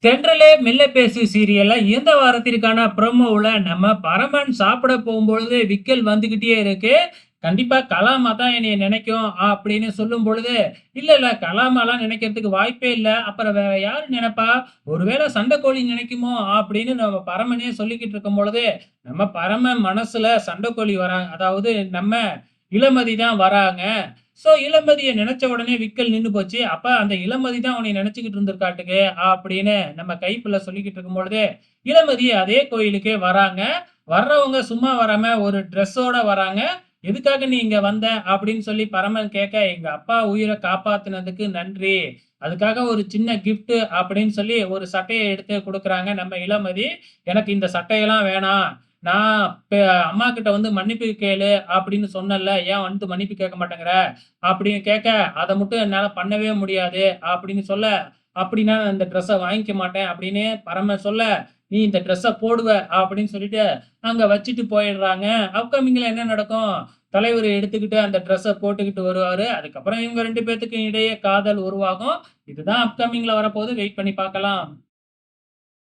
தென்றலே மெல்ல பேசு சீரியல்ல இந்த வாரத்திற்கான ப்ரோமோவுல நம்ம பரமன் சாப்பிட போகும்பொழுது விக்கல் வந்துகிட்டே இருக்கு. கண்டிப்பா கலாமா தான் என்னைய நினைக்கும் அப்படின்னு சொல்லும் பொழுது, இல்ல கலாமாலாம் நினைக்கிறதுக்கு வாய்ப்பே இல்ல. அப்புறம் வேற யாரு நினைப்பா? ஒருவேளை சண்டைக்கோழி நினைக்குமோ? அப்படின்னு நம்ம பரமனே சொல்லிக்கிட்டு இருக்கும் பொழுது, நம்ம பரமன் மனசுல சண்டைக்கோழி வராங்க. அதாவது நம்ம இளமதி தான் வராங்க. இளமதிய நினைச்ச உடனே விக்கல் நின்னு போச்சு. அப்ப அந்த இளமதி தான் உன்னைய நினைச்சுக்கிட்டு இருந்திருக்காட்டுக்கு அப்படின்னு நம்ம கைப்புள்ள சொல்லிக்கிட்டு இருக்கும்பொழுது, இளமதி அதே கோயிலுக்கே வராங்க. வர்றவங்க சும்மா வராம ஒரு ட்ரெஸ்ஸோட வராங்க. "எதுக்காக நீ இங்க வந்த?" அப்படின்னு சொல்லி பரமன் கேட்க, "எங்க அப்பா உயிர காப்பாத்துனதுக்கு நன்றி. அதுக்காக ஒரு சின்ன கிஃப்ட்" அப்படின்னு சொல்லி ஒரு சட்டைய எடுத்து குடுக்குறாங்க நம்ம இளமதி. "எனக்கு இந்த சட்டையெல்லாம் வேணாம். நான் அம்மாகிட்ட வந்து மன்னிப்பு கேளு அப்படின்னு சொன்னேன்ல, ஏன் வந்து மன்னிப்பு கேட்க மாட்டேங்கிற?" அப்படின்னு கேட்க, "அத மட்டும் என்னால பண்ணவே முடியாது" அப்படின்னு சொல்ல, "அப்படின்னா நான் இந்த ட்ரெஸ்ஸ வாங்கிக்க மாட்டேன்" அப்படின்னு பரமன் சொல்ல, "நீ இந்த ட்ரெஸ்ஸ போடுவ" அப்படின்னு சொல்லிட்டு அங்க வச்சுட்டு போயிடுறாங்க. அப்கமிங்ல என்ன நடக்கும்? தலைவர் எடுத்துக்கிட்டு அந்த ட்ரெஸ்ஸ போட்டுக்கிட்டு வருவாரு. அதுக்கப்புறம் இவங்க 2 பேத்துக்கும் இடையே காதல் உருவாகும். இதுதான் அப்கமிங்ல வரப்போகுது. வெயிட் பண்ணி பார்க்கலாம்.